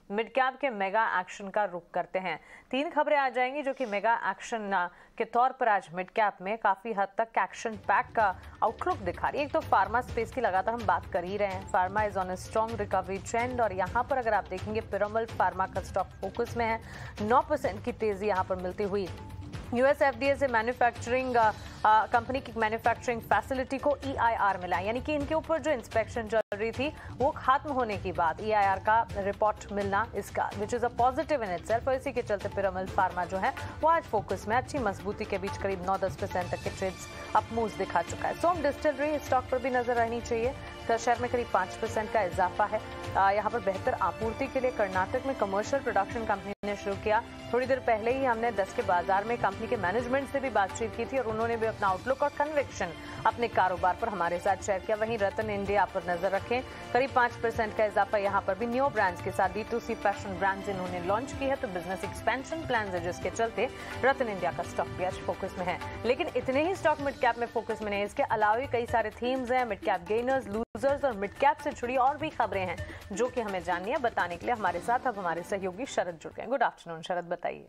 Mid cap के mega action का रुख करते हैं। 3 खबरें आ जाएंगी जो कि मेगा एक्शन के तौर पर आज मिड कैप में काफी हद तक एक्शन पैक का आउटलुक दिखा रही है। एक तो फार्मा स्पेस की लगातार हम बात कर ही रहे हैं। Pharma is on a strong recovery trend और यहाँ पर अगर आप देखेंगे पिरामल फार्मा का स्टॉक फोकस में है। 9% की तेजी यहाँ पर मिलती हुई। यूएस एफडीए से मैन्युफैक्चरिंग कंपनी की मैन्युफैक्चरिंग फैसिलिटी को EIR मिला, यानी कि इनके ऊपर जो इंस्पेक्शन चल रही थी वो खत्म होने के बाद EIR का रिपोर्ट मिलना इसका which is a positive in itself. और इसी के चलते पिरामल फार्मा जो है वो आज फोकस में अच्छी मजबूती के बीच करीब 9-10% तक के ट्रेड्स अप मूव्स दिखा चुका है। सोम डिस्टिलरी स्टॉक पर भी नजर रहनी चाहिए। तो शेयर में करीब 5% का इजाफा है। यहाँ पर बेहतर आपूर्ति के लिए कर्नाटक में कमर्शियल प्रोडक्शन कंपनी ने शुरू किया। थोड़ी देर पहले ही हमने 10 के बाजार में कंपनी के मैनेजमेंट से भी बातचीत की थी और उन्होंने भी अपना आउटलुक और कन्विक्शन अपने कारोबार पर हमारे साथ शेयर किया। वहीं रतन इंडिया पर नजर रखें, करीब 5% का इजाफा यहाँ पर भी न्यू ब्रांड्स के साथ D2C फैशन ब्रांड्स इन्होंने लॉन्च की है। तो बिजनेस एक्सपेंशन प्लान है जिसके चलते रतन इंडिया का स्टॉक भी आज फोकस में है। लेकिन इतने ही स्टॉक मिड कैप में फोकस में नहीं, इसके अलावा भी कई सारे थीम्स हैं। मिड कैप गेनर्स, लूजर्स और मिड कैप से जुड़ी और भी खबरें हैं जो कि हमें जाननी है। बताने के लिए हमारे साथ अब हमारे सहयोगी शरद जुड़ गए। गुड आफ्टरनून शरद, बताइए।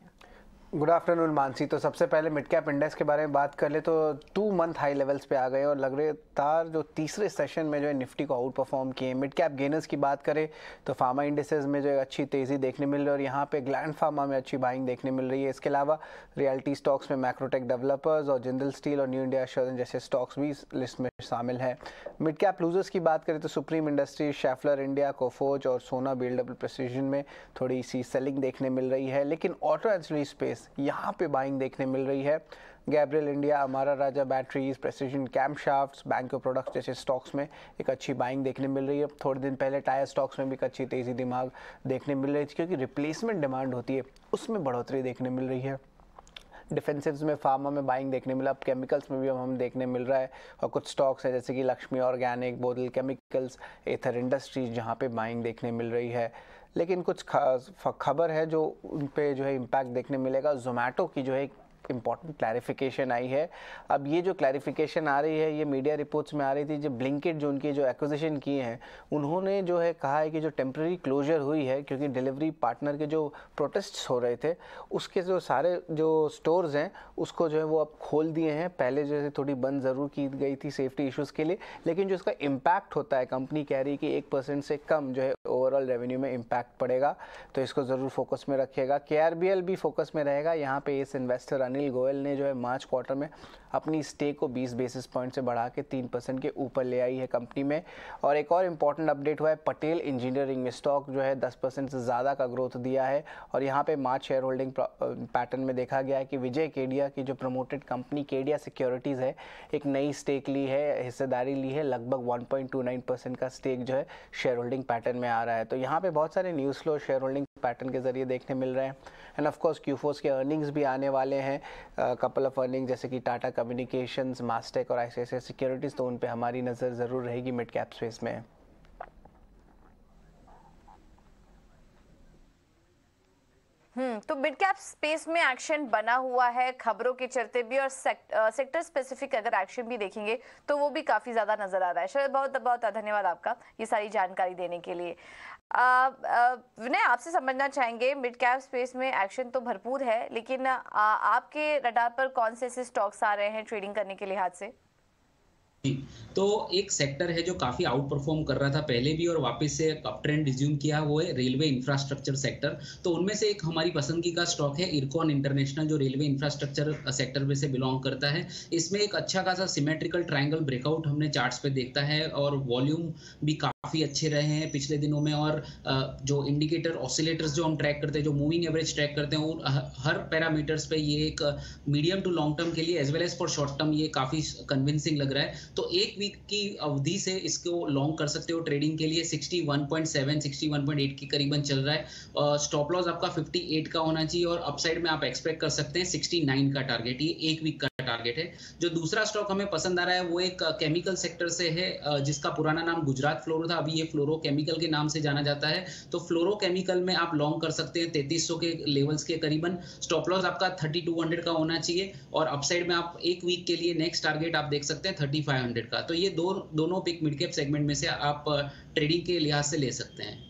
Good afternoon Mansi. तो सबसे पहले मिड कैप इंडेक्स के बारे में बात कर ले तो 2 मंथ हाई लेवल्स पे आ गए और लगातार जो तीसरे सेशन में जो है निफ्टी को आउट परफॉर्म किए। मिड कैप गेनर्स की बात करें तो फार्मा इंडिसेस में जो है अच्छी तेज़ी देखने मिल रही है और यहाँ पे ग्लैंड फार्मा में अच्छी बाइंग देखने मिल रही है। इसके अलावा रियल्टी स्टॉक्स में मैक्रोटेक डेवलपर्स और जिंदल स्टील और न्यू इंडिया एश्योरेंस जैसे स्टॉक्स भी इस लिस्ट में शामिल हैं। मिड कैप लूजर्स की बात करें तो Supreme Industries, Schaeffler India, Coforge और सोना BLW प्रेसिजन में थोड़ी सी सेलिंग देखने मिल रही है। लेकिन ऑटो एंसिलरी स्पेस यहाँ पे बाइंग देखने मिल रही है। Gabriel India, Amara Raja batteries, precision कैमशाफ्ट्स, बैंको प्रोडक्ट्स जैसे स्टॉक्स में एक अच्छी बाइंग देखने मिल रही है। थोड़े दिन पहले टायर स्टॉक्स में भी एक अच्छी तेज़ी दिमाग देखने मिल रही है क्योंकि रिप्लेसमेंट डिमांड होती है उसमें बढ़ोतरी देखने मिल रही है। डिफेंसिव्स में फार्मा में बाइंग देखने मिला। अब केमिकल्स में भी हम देखने मिल रहा है और कुछ स्टॉक्स हैं जैसे कि लक्ष्मी ऑर्गेनिक, बोदल केमिकल्स, एथर इंडस्ट्रीज जहाँ पे बाइंग देखने मिल रही है। लेकिन कुछ खबर है जो उन पे जो है इम्पैक्ट देखने मिलेगा। जोमेटो की जो है इंपॉर्टेंट क्लैरिफिकेशन आई है। अब ये जो क्लैरिफिकेशन आ रही है ये मीडिया रिपोर्ट्स में आ रही थी। जो ब्लिंकिट जो उनकी जो एक्विजिशन किए हैं उन्होंने जो है कहा है कि जो टेम्प्रेरी क्लोजर हुई है क्योंकि डिलीवरी पार्टनर के जो प्रोटेस्ट्स हो रहे थे उसके जो सारे जो स्टोर्स हैं उसको जो है वो अब खोल दिए हैं। पहले जो है थोड़ी बंद ज़रूर की गई थी सेफ्टी इश्यूज़ के लिए, लेकिन जो इसका इम्पैक्ट होता है कंपनी कह रही है कि 1% से कम जो है ओवरऑल रेवेन्यू में इम्पैक्ट पड़ेगा। तो इसको ज़रूर फोकस में रखिएगा। KRBL भी फोकस में रहेगा। यहाँ पे इस इन्वेस्टर अनिल गोयल ने जो है मार्च क्वार्टर में अपनी स्टेक को 20 बेसिस पॉइंट से बढ़ा के 3% के ऊपर ले आई है कंपनी में। और एक और इम्पॉर्टेंट अपडेट हुआ है पटेल इंजीनियरिंग में स्टॉक जो है 10% से ज़्यादा का ग्रोथ दिया है। और यहाँ पे मार्च शेयर होल्डिंग पैटर्न में देखा गया है कि विजय केडिया की जो प्रमोटेड कंपनी केडिया सिक्योरिटीज़ है एक नई स्टेक ली है, हिस्सेदारी ली है। लगभग 1.29% का स्टेक जो है शेयर होल्डिंग पैटर्न में आ रहा है। तो यहाँ पे बहुत सारे news flow share holding pattern के जरिए देखने मिल रहे हैं। एंड ऑफ कोर्स Q4 के अर्निंग्स भी आने वाले हैं। कपल ऑफ अर्निंग जैसे कि टाटा कम्युनिकेशंस, मास्टेक और ICICI सिक्योरिटीज़, तो उन पे हमारी नज़र ज़रूर रहेगी मिड कैप स्पेस में। तो मिड कैप स्पेस में एक्शन बना हुआ है खबरों के चलते भी और सेक्टर स्पेसिफिक अगर एक्शन भी देखेंगे तो वो भी काफी ज्यादा नजर आ रहा है। शरद, बहुत बहुत धन्यवाद आपका ये सारी जानकारी देने के लिए। विनय, आपसे समझना चाहेंगे मिड कैप स्पेस में एक्शन तो भरपूर है, लेकिन आपके रडार पर कौन से ऐसे स्टॉक्स आ रहे हैं ट्रेडिंग करने के लिहाज से? तो एक सेक्टर है जो काफी आउट परफॉर्म कर रहा था पहले भी और वापस से अप ट्रेंड रिज्यूम किया, वो है रेलवे इंफ्रास्ट्रक्चर सेक्टर। तो उनमें से एक हमारी पसंदगी का स्टॉक है इरकॉन इंटरनेशनल जो रेलवे इंफ्रास्ट्रक्चर सेक्टर में से बिलोंग करता है। इसमें एक अच्छा खासा सिमेट्रिकल ट्रायंगल ब्रेकआउट हमने चार्ट्स पे देखता है और वॉल्यूम भी काफी अच्छे रहे हैं पिछले दिनों में। और जो इंडिकेटर ऑसिलेटर्स जो हम ट्रैक करते हैं, जो मूविंग एवरेज ट्रैक करते हैं, हर पैरामीटर्स पे ये एक मीडियम टू लॉन्ग टर्म के लिए as well as for short term ये काफी कन्विंसिंग लग रहा है। तो एक वीक की अवधि से इसको लॉन्ग कर सकते हो ट्रेडिंग के लिए। 61.7 61.8 के करीबन चल रहा है। स्टॉप लॉस आपका 58 का होना चाहिए और अपसाइड में आप एक्सपेक्ट कर सकते हैं 69 का टारगेट। ये एक वीक का टारगेट है। जो दूसरा स्टॉक हमें पसंद आ रहा है वो एक केमिकल सेक्टर से है जिसका पुराना नाम गुजरात फ्लोरो था, अभी ये फ्लोरो केमिकल के नाम से जाना जाता है। तो फ्लोरो केमिकल में आप लॉन्ग कर सकते हैं 3300 के लेवल्स के करीबन। स्टॉप लॉस आपका 3200 का होना चाहिए और अपसाइड में आप एक वीक के लिए नेक्स्ट टारगेट आप देख सकते हैं 3500 का। तो ये दोनों पिक मिड कैप सेगमेंट में से आप ट्रेडिंग के लिहाज से ले सकते हैं।